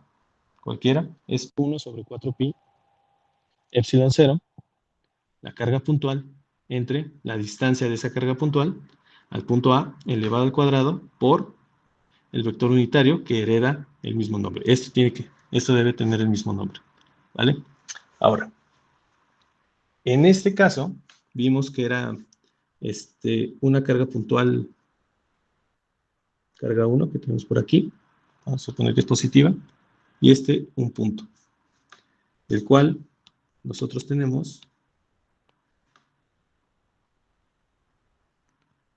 cualquiera, es 1 sobre 4pi epsilon 0, la carga puntual entre la distancia de esa carga puntual al punto A elevado al cuadrado por el vector unitario que hereda el mismo nombre. Esto debe tener el mismo nombre, ¿vale? Ahora, en este caso, vimos que era una carga puntual, carga 1 que tenemos por aquí, vamos a suponer que es positiva, y un punto, del cual nosotros tenemos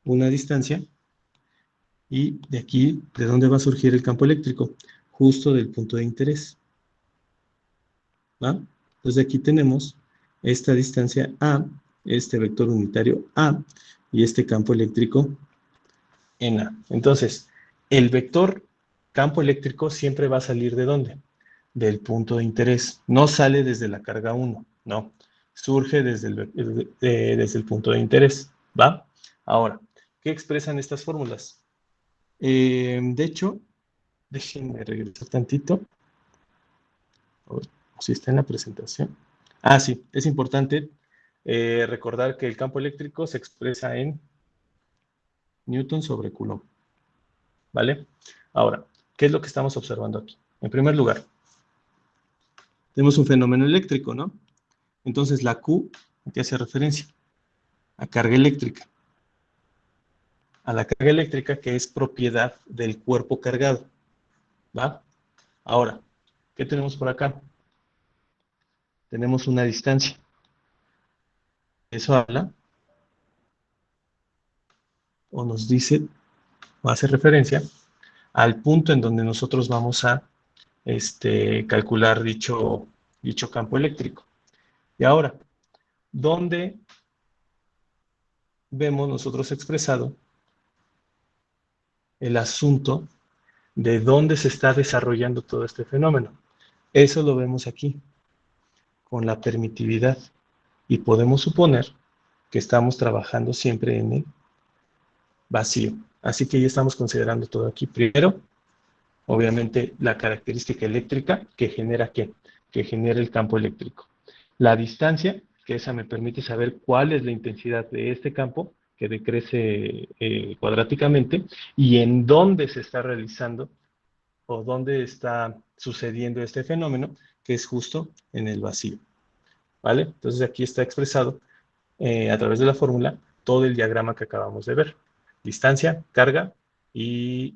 una distancia, y de aquí, ¿de dónde va a surgir el campo eléctrico? Justo del punto de interés, ¿va? Entonces aquí tenemos esta distancia A, este vector unitario A, y este campo eléctrico en A. Entonces, el vector campo eléctrico siempre va a salir ¿de dónde? Del punto de interés. No sale desde la carga 1, no. Surge desde el punto de interés, ¿va? Ahora, ¿qué expresan estas fórmulas? De hecho, déjenme regresar tantito. Si está en la presentación. Ah, sí, es importante recordar que el campo eléctrico se expresa en Newton sobre Coulomb, ¿vale? Ahora, ¿qué es lo que estamos observando aquí? En primer lugar, tenemos un fenómeno eléctrico, ¿no? Entonces la Q, ¿a qué hace referencia? A carga eléctrica. A la carga eléctrica que es propiedad del cuerpo cargado, ¿va? Ahora, ¿qué tenemos por acá? Tenemos una distancia. Eso habla o nos dice o hace referencia al punto en donde nosotros vamos a calcular dicho campo eléctrico. Y ahora, ¿dónde vemos nosotros expresado el asunto de dónde se está desarrollando todo este fenómeno? Eso lo vemos aquí, con la permitividad. Y podemos suponer que estamos trabajando siempre en el vacío. Así que ya estamos considerando todo aquí. Primero, obviamente, la característica eléctrica que genera ¿qué? Que genera el campo eléctrico. La distancia, que esa me permite saber cuál es la intensidad de este campo, que decrece cuadráticamente, y en dónde se está realizando o dónde está sucediendo este fenómeno, que es justo en el vacío. ¿Vale? Entonces aquí está expresado a través de la fórmula todo el diagrama que acabamos de ver. Distancia, carga y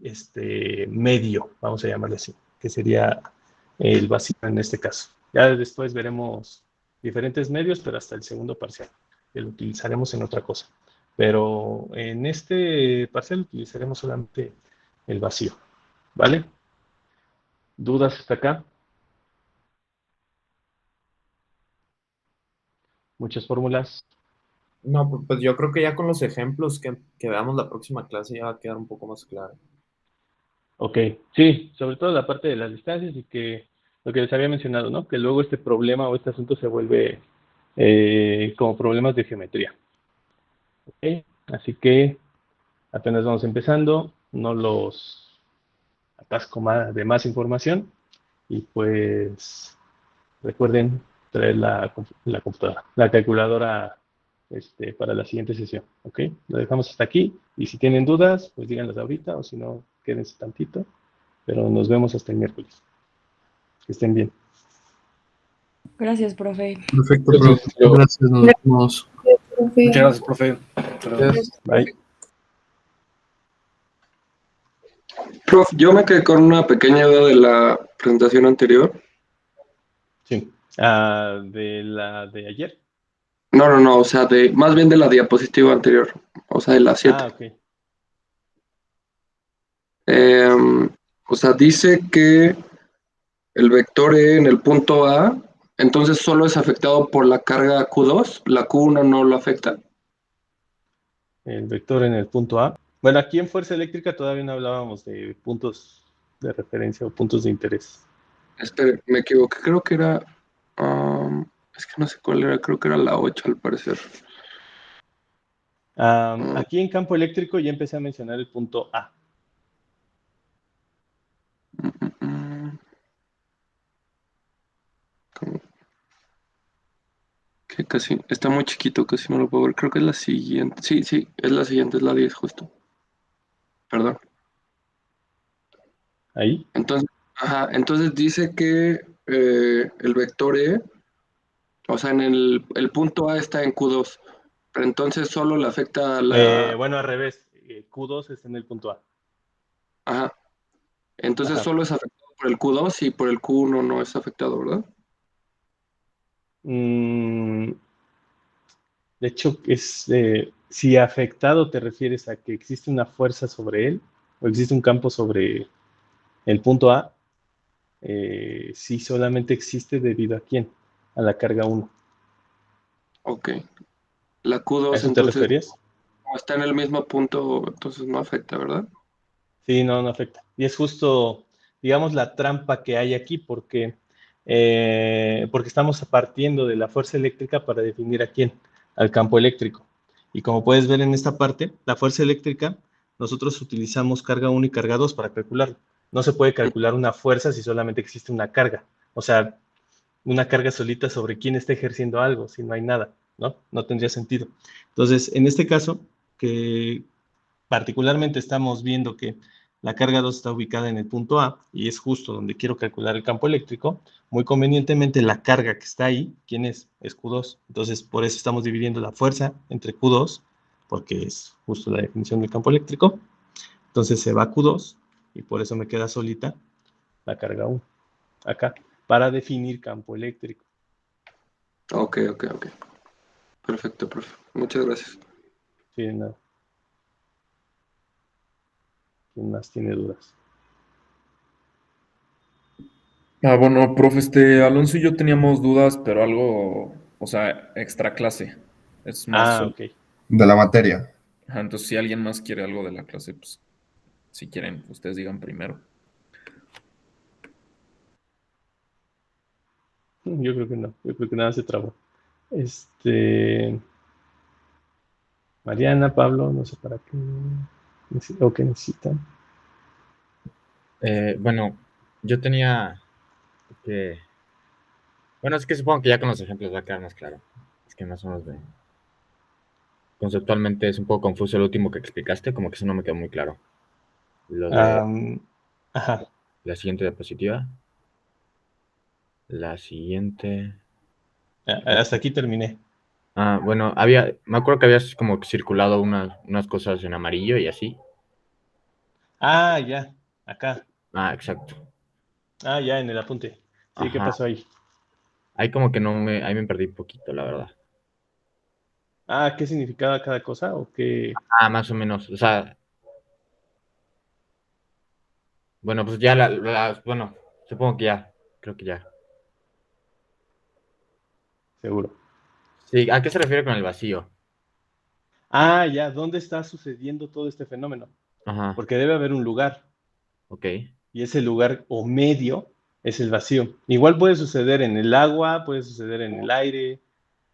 medio, vamos a llamarle así, que sería el vacío en este caso. Ya después veremos diferentes medios, pero hasta el segundo parcial, que lo utilizaremos en otra cosa. Pero en este parcial utilizaremos solamente el vacío, ¿vale? ¿Dudas hasta acá? Muchas fórmulas. No, pues yo creo que ya con los ejemplos que veamos la próxima clase ya va a quedar un poco más claro. Ok, sí, sobre todo la parte de las distancias y que lo que les había mencionado, ¿no? Que luego este problema o este asunto se vuelve como problemas de geometría. Ok, así que apenas vamos empezando, no los atasco de más información y pues recuerden traer la computadora, la calculadora para la siguiente sesión, ¿ok? Lo dejamos hasta aquí y si tienen dudas, pues díganlas ahorita o si no, quédense tantito, pero nos vemos hasta el miércoles. Que estén bien. Gracias, profe. Perfecto, profe. Gracias, nos vemos. Muchas gracias, profe. Bye. Prof, yo me quedé con una pequeña duda de la presentación anterior. Sí. ¿De la de ayer? No, o sea, más bien de la diapositiva anterior, o sea, de la 7. Ah, ok. O sea, dice que el vector E en el punto A, entonces solo es afectado por la carga Q2, la Q1 no lo afecta. El vector en el punto A. Bueno, aquí en fuerza eléctrica todavía no hablábamos de puntos de referencia o puntos de interés. Espere, me equivoqué, creo que era... es que no sé cuál era, creo que era la 8 al parecer. Aquí en campo eléctrico ya empecé a mencionar el punto A. Que casi está muy chiquito, casi no lo puedo ver. Creo que es la siguiente. Sí, sí, es la siguiente, es la 10 justo. Perdón. Ahí. Entonces dice que el vector E, o sea, en el punto A está en Q2, pero entonces solo le afecta a la... Bueno, al revés. Q2 está en el punto A. Ajá. Entonces Ajá. solo es afectado por el Q2 y por el Q1 no es afectado, ¿verdad? De hecho, si afectado te refieres a que existe una fuerza sobre él o existe un campo sobre el punto A, sí solamente existe debido a quién, a la carga 1. Ok. La ¿A Q2 eso te entonces, referías? como está en el mismo punto, entonces no afecta, ¿verdad? Sí, no, no afecta. Y es justo, digamos, la trampa que hay aquí, porque estamos partiendo de la fuerza eléctrica para definir a quién, al campo eléctrico. Y como puedes ver en esta parte, la fuerza eléctrica, nosotros utilizamos carga 1 y carga 2 para calcularlo. No se puede calcular una fuerza si solamente existe una carga. O sea, una carga solita sobre quién está ejerciendo algo, si no hay nada, ¿no? No tendría sentido. Entonces, en este caso, que particularmente estamos viendo que la carga 2 está ubicada en el punto A y es justo donde quiero calcular el campo eléctrico, muy convenientemente la carga que está ahí, ¿quién es? Es Q2. Entonces, por eso estamos dividiendo la fuerza entre Q2, porque es justo la definición del campo eléctrico. Entonces se va a Q2 y por eso me queda solita la carga 1 acá, para definir campo eléctrico. Ok. Perfecto, profe. Muchas gracias. Sí, nada. ¿Quién más tiene dudas? Bueno, profe, Alonso y yo teníamos dudas, pero algo, o sea, extra clase. Es más. Ok. De la materia. Ajá, entonces, si alguien más quiere algo de la clase, pues, si quieren, ustedes digan primero. Yo creo que no. Yo creo que nada se trabó. Mariana, Pablo, no sé para qué o qué necesitan. Bueno, yo tenía que... Bueno, es que supongo que ya con los ejemplos va a quedar más claro. Es que más o menos conceptualmente es un poco confuso el último que explicaste, como que eso no me quedó muy claro. Lo de Ajá. la siguiente diapositiva. La siguiente. Hasta aquí terminé. Bueno, me acuerdo que habías como circulado unas cosas en amarillo y así. Ya, acá. Exacto. Ya, en el apunte. Sí, ¿qué Ajá. pasó ahí? Ahí como que ahí me perdí un poquito, la verdad. ¿Qué significaba cada cosa o qué? Más o menos. O sea, bueno, pues ya bueno, supongo que ya, creo que ya. Seguro. Sí, ¿a qué se refiere con el vacío? Ya, ¿dónde está sucediendo todo este fenómeno? Ajá. Porque debe haber un lugar. Ok. Y ese lugar o medio es el vacío. Igual puede suceder en el agua, puede suceder en el aire,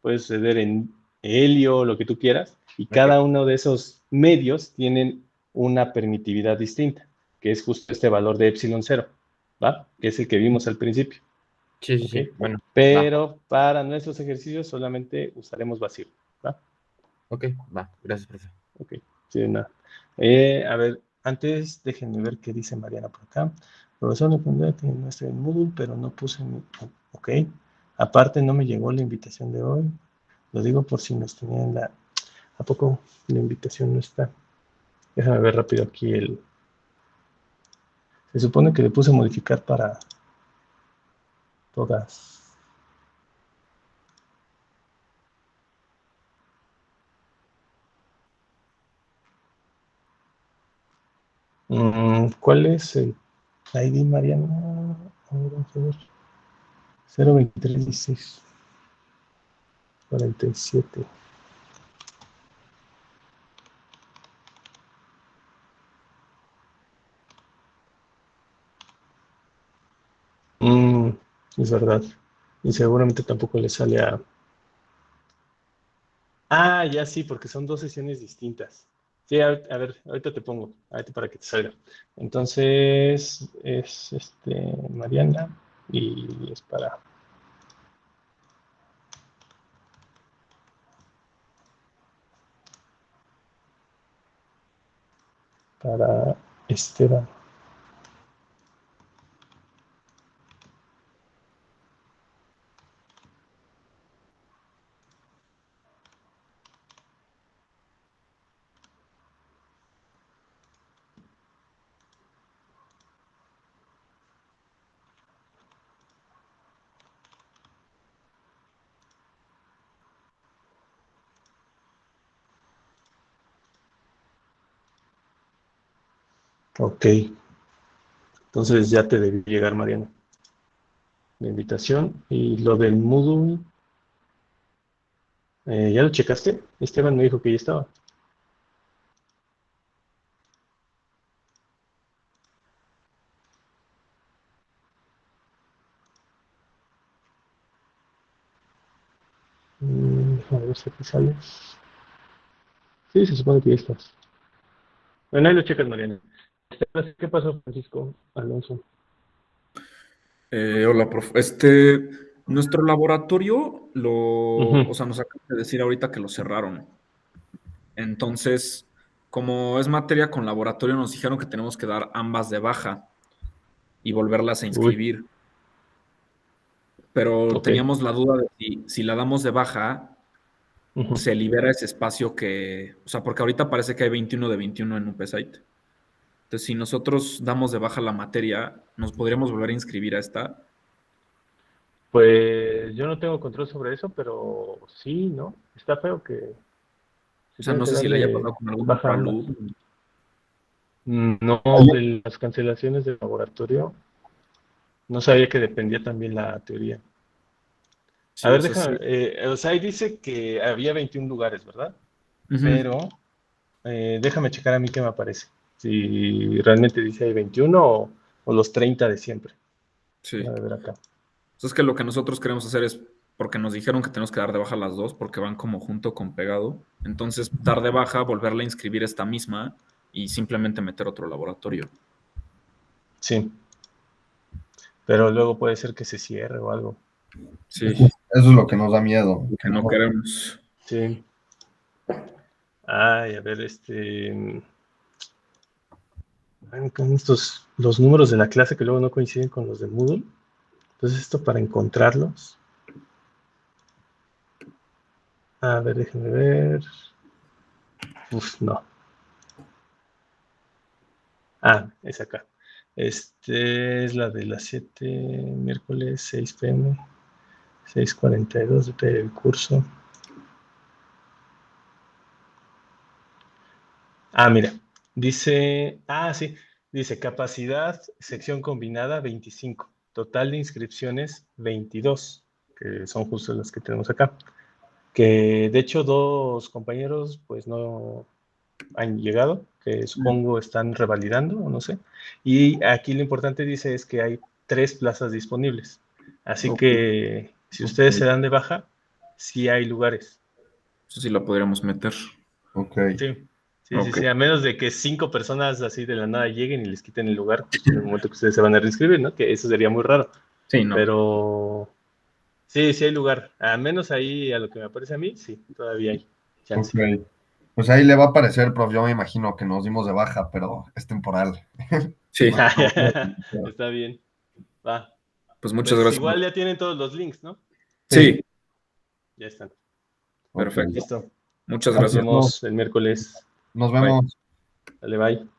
puede suceder en helio, lo que tú quieras, y cada uno de esos medios tienen una permitividad distinta, que es justo este valor de epsilon 0, ¿va? Que es el que vimos al principio. Sí, sí, ¿Ok? sí. Bueno, Pero para nuestros ejercicios solamente usaremos vacío, ¿va? Ok, va. Gracias, profe. Ok, sí, de nada. A ver, antes déjenme ver qué dice Mariana por acá. Profesor, le pondré que no estoy en Moodle, pero no puse mi... Ok. Aparte, no me llegó la invitación de hoy. Lo digo por si nos tenían la... ¿A poco la invitación no está? Déjame ver rápido aquí el... Se supone que le puse modificar para todas. ¿Cuál es el ID Mariana. A ver, vamos a ver. 02316 47. Es verdad. Y seguramente tampoco le sale a... Ah, ya sí, porque son 2 sesiones distintas. Sí, a ver, ahorita te pongo, ahorita para que te salga. Entonces, es Mariana y es para Esteban. Ok, entonces ya te debe llegar, Mariana, la invitación. Y lo del Moodle, ¿ya lo checaste? Esteban me dijo que ya estaba. A ver si aquí sales. Sí, se supone que ya estás. Bueno, ahí lo checas, Mariana. ¿Qué pasó, Francisco Alonso? Hola, prof. Nuestro laboratorio o sea, nos acaban de decir ahorita que lo cerraron. Entonces, como es materia con laboratorio, nos dijeron que tenemos que dar ambas de baja y volverlas a inscribir. Pero teníamos la duda de si la damos de baja, se libera ese espacio o sea, porque ahorita parece que hay 21 de 21 en UPSite. Entonces, si nosotros damos de baja la materia, ¿nos podríamos volver a inscribir a esta? Pues yo no tengo control sobre eso, pero sí, ¿no? Está feo que... O sea, no sé si le haya pasado con algún otro alumno. No, de las cancelaciones del laboratorio, no sabía que dependía también la teoría. Sí, A ver, o sea, déjame, o sea, ahí dice que había 21 lugares, ¿verdad? Ujú. Pero déjame checar a mí qué me aparece. Si realmente dice hay 21 o los 30 de siempre. Sí. A ver acá. Entonces, que lo que nosotros queremos hacer es, porque nos dijeron que tenemos que dar de baja las dos, porque van como junto con pegado. Entonces, dar de baja, volverla a inscribir esta misma y simplemente meter otro laboratorio. Sí. Pero luego puede ser que se cierre o algo. Sí. Eso es lo que nos da miedo. Que no queremos. Sí. Ay, a ver, con los números de la clase que luego no coinciden con los de Moodle. Entonces esto para encontrarlos. A ver, déjenme ver. No. Ah, es acá. Es la de las 7, miércoles 6 p.m. 6:42 del curso. Ah, mira. Dice, sí. Dice capacidad, sección combinada 25. Total de inscripciones 22, que son justo las que tenemos acá. Que de hecho 2 compañeros pues no han llegado, que supongo están revalidando o no sé. Y aquí lo importante dice es que hay 3 plazas disponibles. Así que si ustedes se dan de baja, sí hay lugares. Eso sí la podríamos meter. Ok. Sí, a menos de que 5 personas así de la nada lleguen y les quiten el lugar justo en el momento que ustedes se van a reinscribir, ¿no? Que eso sería muy raro. Sí, no. Pero sí hay lugar. Al menos ahí, a lo que me parece a mí, sí, todavía hay chance. Ok. Pues ahí le va a aparecer, prof. Yo me imagino que nos dimos de baja, pero es temporal. Sí. Está bien. Va. Pues muchas gracias. Igual ya tienen todos los links, ¿no? Sí. Ya están. Perfecto. Listo. Muchas gracias. Nos vemos el miércoles. Nos vemos. Dale, bye.